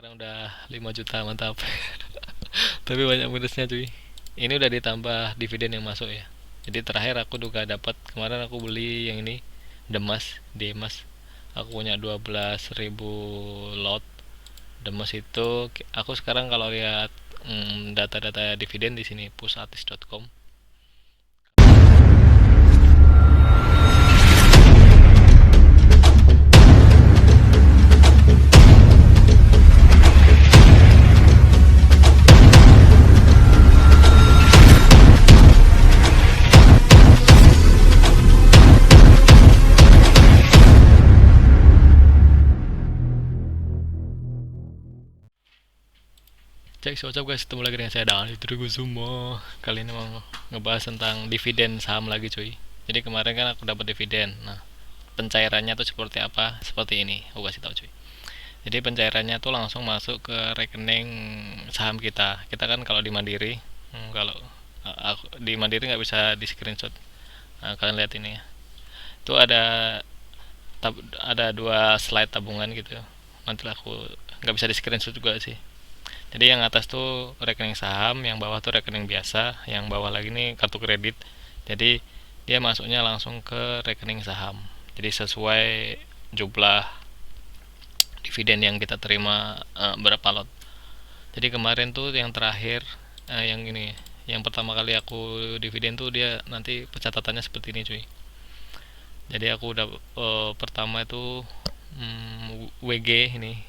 sekarang udah 5 juta, mantap. Tapi banyak minusnya cuy. Ini udah ditambah dividen yang masuk ya. Jadi terakhir aku juga dapat kemarin aku beli yang ini Demas. Aku punya 12.000 lot Demas itu. Aku sekarang kalau lihat data-data dividen di sini pusatis.com. Cek what's up guys, ketemu lagi dengan saya Dali semua. Kali ini mau ngebahas tentang dividen saham lagi cuy. Jadi kemarin kan aku dapat dividen. Nah, pencairannya tuh seperti apa? Seperti ini, aku kasih tahu cuy. Jadi pencairannya tuh langsung masuk ke rekening saham kita. Kita kan kalau di Mandiri, kalau di Mandiri nggak bisa di screenshot. Nah, kalian lihat ini ya. Itu ada dua slide tabungan gitu. Nanti aku nggak bisa di screenshot juga sih. Jadi yang atas tuh rekening saham, yang bawah tuh rekening biasa, yang bawah lagi nih kartu kredit. Jadi dia masuknya langsung ke rekening saham. Jadi sesuai jumlah dividen yang kita terima berapa lot. Jadi kemarin tuh yang terakhir yang ini, yang pertama kali aku dividen tuh dia nanti pencatatannya seperti ini cuy. Jadi aku udah pertama itu WG ini,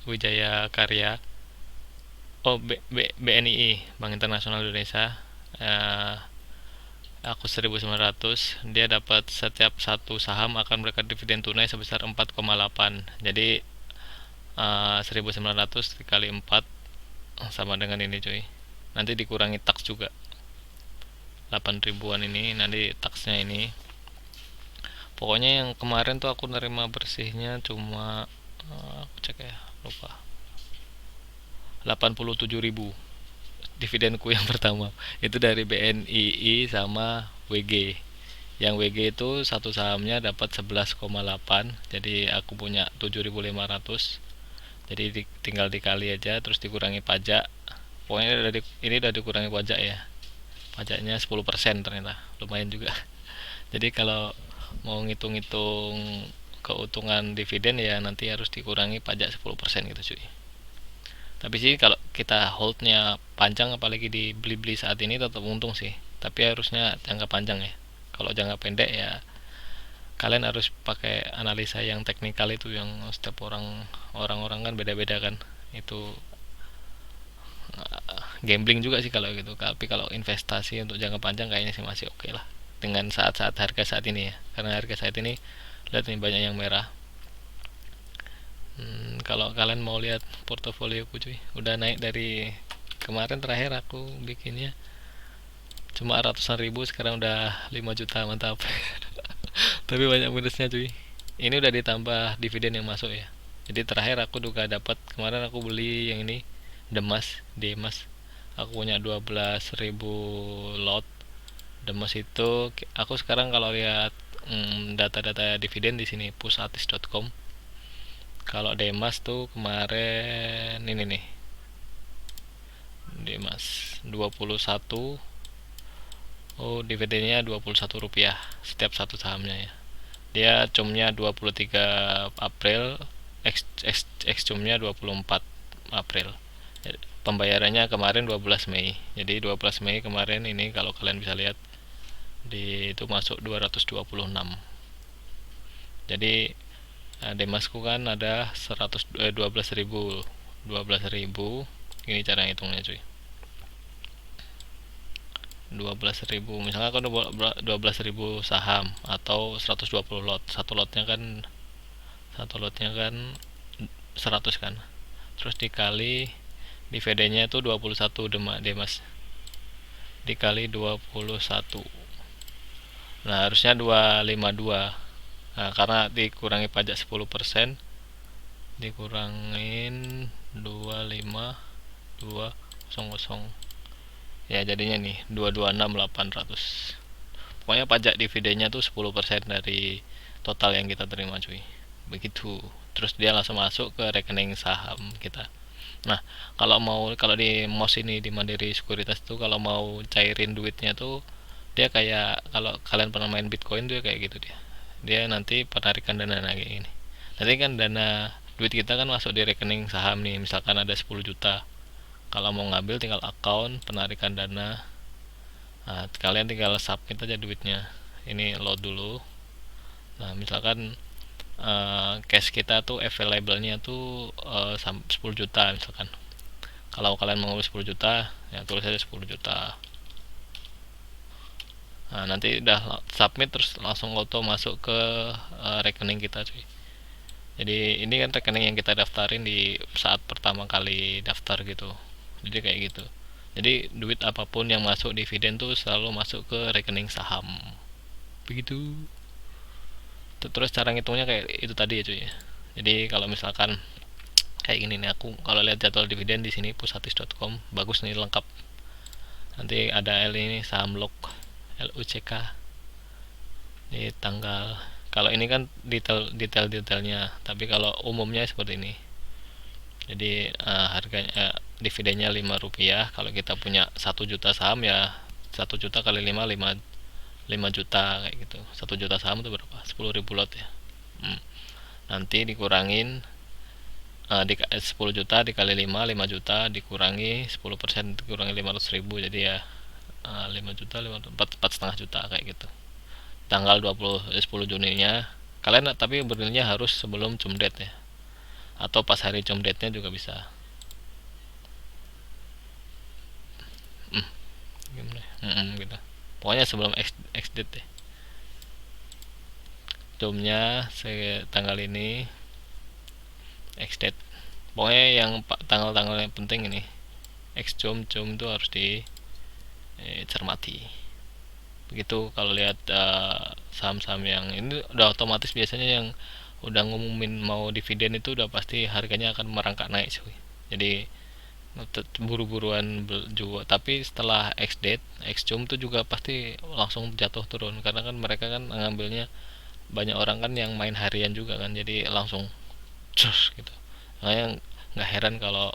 Wijaya Karya. Oh, BNII, Bank Internasional Indonesia. Eh, aku 1.900. Dia dapat setiap satu saham akan memberikan dividen tunai sebesar 4,8. Jadi 1.900 dikali 4 sama dengan ini cuy. Nanti dikurangi tax juga. 8 ribuan ini nanti taxnya ini. Pokoknya yang kemarin tuh aku nerima bersihnya cuma aku cek ya, lupa. 87.000 dividenku yang pertama itu dari BNII sama WG. Yang WG itu satu sahamnya dapat 11,8, jadi aku punya 7.500. Jadi tinggal dikali aja terus dikurangi pajak. Pokoknya ini udah dikurangi pajak ya. Pajaknya 10% ternyata, lumayan juga. Jadi kalau mau ngitung-ngitung keuntungan dividen ya nanti harus dikurangi pajak 10% gitu cuy. Tapi sih kalau kita holdnya panjang apalagi dibeli-beli saat ini tetap untung sih. Tapi harusnya jangka panjang ya. Kalau jangka pendek ya kalian harus pakai analisa yang teknikal itu yang setiap orang-orang kan beda-beda kan. Itu gambling juga sih kalau gitu. Tapi kalau investasi untuk jangka panjang kayaknya sih masih oke lah. Dengan saat-saat harga saat ini ya. Karena harga saat ini lihat nih banyak yang merah. Kalau kalian mau lihat portofolio ku cuy, udah naik dari kemarin terakhir aku bikinnya cuma ratusan ribu, sekarang udah 5 juta, mantap. Tapi banyak minusnya cuy. Ini udah ditambah dividen yang masuk ya. Jadi terakhir aku juga dapat kemarin aku beli yang ini Demas. Aku punya 12.000 lot Demas itu. Aku sekarang kalau lihat data-data dividen di sini pusatis.com. Kalau Demas tuh kemarin ini nih. Demas 21. Oh, dividennya Rp21 setiap satu sahamnya ya. Dia cumnya 23 April, X cumnya 24 April. Pembayarannya kemarin 12 Mei. Jadi 12 Mei kemarin ini kalau kalian bisa lihat itu masuk 226. Jadi Demasku kan ada 12.000. 12.000 ini cara hitungnya cuy. 12.000 misalnya kan 12.000 saham atau 120 lot. Satu lotnya kan 100 kan. Terus dikali dividennya itu 21 Demas. Dikali 21. Nah, harusnya 252. Nah, karena dikurangi pajak 10%, dikurangin 25200. Ya jadinya nih 226.800. Pokoknya pajak dividennya tuh 10% dari total yang kita terima cuy. Begitu. Terus dia langsung masuk ke rekening saham kita. Nah, kalau di MOS ini di Mandiri Sekuritas tuh kalau mau cairin duitnya tuh dia kayak kalau kalian pernah main Bitcoin tuh kayak gitu dia. Dia nanti penarikan dana kayak gini. Nanti kan dana duit kita kan masuk di rekening saham nih, misalkan ada 10 juta. Kalau mau ngambil tinggal account penarikan dana. Nah, kalian tinggal submit aja duitnya. Ini load dulu. Nah, misalkan cash kita tuh available-nya tuh 10 juta misalkan. Kalau kalian mau 10 juta, ya tulis aja 10 juta. Nah, nanti udah submit terus langsung auto masuk ke rekening kita cuy. Jadi ini kan rekening yang kita daftarin di saat pertama kali daftar gitu. Jadi kayak gitu. Jadi duit apapun yang masuk dividen tuh selalu masuk ke rekening saham. Begitu. Terus cara ngitungnya kayak itu tadi ya cuy. Jadi kalau misalkan kayak gini nih, aku kalau lihat jadwal dividen di sini pusatis.com bagus nih, lengkap. Nanti ada L ini saham LUCK di tanggal, kalau ini kan detailnya, tapi kalau umumnya seperti ini. Jadi harganya dividennya Rp5. Kalau kita punya 1 juta saham ya 1 juta kali 5 5 juta kayak gitu. 1 juta saham itu berapa? 10.000 lot ya. Nanti dikurangin 10 juta dikali 5 juta dikurangi 10%, dikurangi 500.000, jadi ya 5 juta 4,5 juta kayak gitu. Tanggal 10 Juninya kalian, tapi bernilainya harus sebelum cumdet ya, atau pas hari cumdetnya juga bisa. Gimana gitu, pokoknya sebelum X date deh cumnya tanggal ini X date. Pokoknya yang tanggal-tanggal yang penting ini X cum itu harus dicermati. Begitu kalau lihat saham-saham yang ini udah otomatis, biasanya yang udah ngumumin mau dividen itu udah pasti harganya akan merangkak naik cuy. Jadi buru-buruan juga, tapi setelah X date X cum itu juga pasti langsung jatuh turun, karena kan mereka kan ngambilnya banyak orang kan yang main harian juga kan, jadi langsung cus gitu. Makanya nggak heran kalau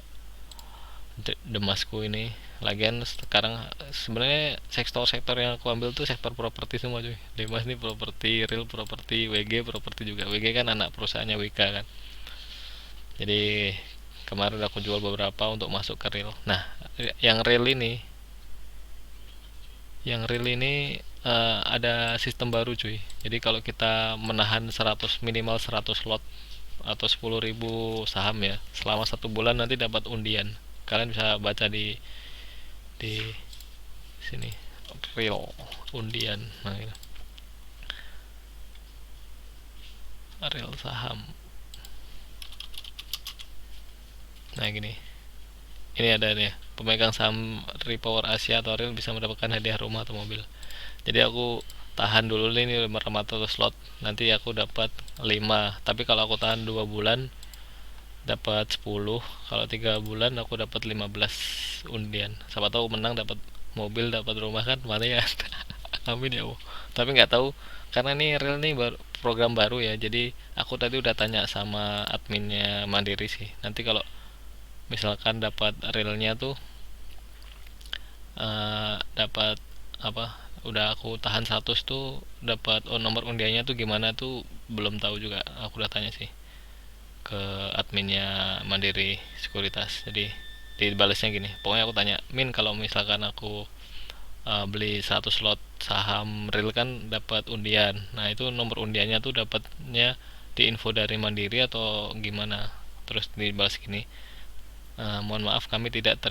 Demasku ini. Lagian sekarang sebenarnya sektor-sektor yang aku ambil tuh sektor properti semua cuy. Demas nih properti, real properti, WG properti juga. WG kan anak perusahaannya WK kan. Jadi kemarin aku jual beberapa untuk masuk ke real. Nah, yang real ini, ada sistem baru cuy. Jadi kalau kita menahan 100, minimal 100 lot atau 10.000 saham ya, selama 1 bulan nanti dapat undian. Kalian bisa baca di sini, real undian. Nah, ini real saham. Nah gini, ini ada nih, pemegang saham Repower Asia atau real bisa mendapatkan hadiah rumah atau mobil. Jadi aku tahan dulu nih, ini 500 slot, nanti aku dapat 5, tapi kalau aku tahan 2 bulan dapat 10, kalau 3 bulan aku dapat 15 undian. Siapa tahu menang dapat mobil, dapat rumah kan, mana ya. Amin ya Allah. Tapi nggak tahu, karena ini real nih program baru ya, jadi aku tadi udah tanya sama adminnya Mandiri sih. Nanti kalau misalkan dapat realnya tuh dapat apa, udah aku tahan 100 tuh dapat, nomor undiannya tuh gimana tuh belum tahu juga. Aku udah tanya sih ke adminnya Mandiri Sekuritas. Jadi dibalasnya gini, pokoknya aku tanya, Min kalau misalkan aku beli 100 slot saham real kan dapat undian, nah itu nomor undiannya tuh dapatnya di info dari Mandiri atau gimana. Terus dibalas gini, mohon maaf kami tidak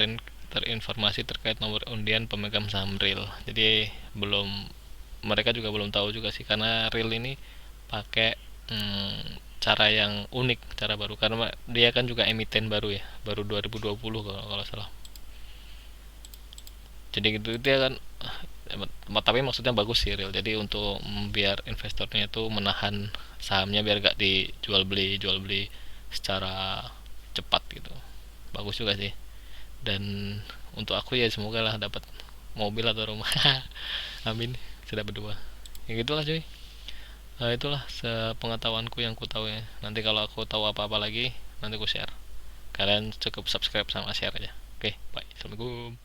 terinformasi terkait nomor undian pemegang saham real. Jadi belum, mereka juga belum tahu juga sih, karena real ini pakai cara yang unik, cara baru, karena dia kan juga emiten baru ya, baru 2020 kalau salah. Jadi gitu dia kan, tapi maksudnya bagus sih real. Jadi untuk biar investornya itu menahan sahamnya biar gak jual beli secara cepat gitu. Bagus juga sih. Dan untuk aku ya semoga lah dapat mobil atau rumah. Amin, sudah berdua. Ya gitulah cuy. Itulah sepengetahuanku yang ku tahu ya. Nanti kalau aku tahu apa-apa lagi nanti ku share. kalian cukup subscribe sama share aja. Oke, bye, assalamualaikum.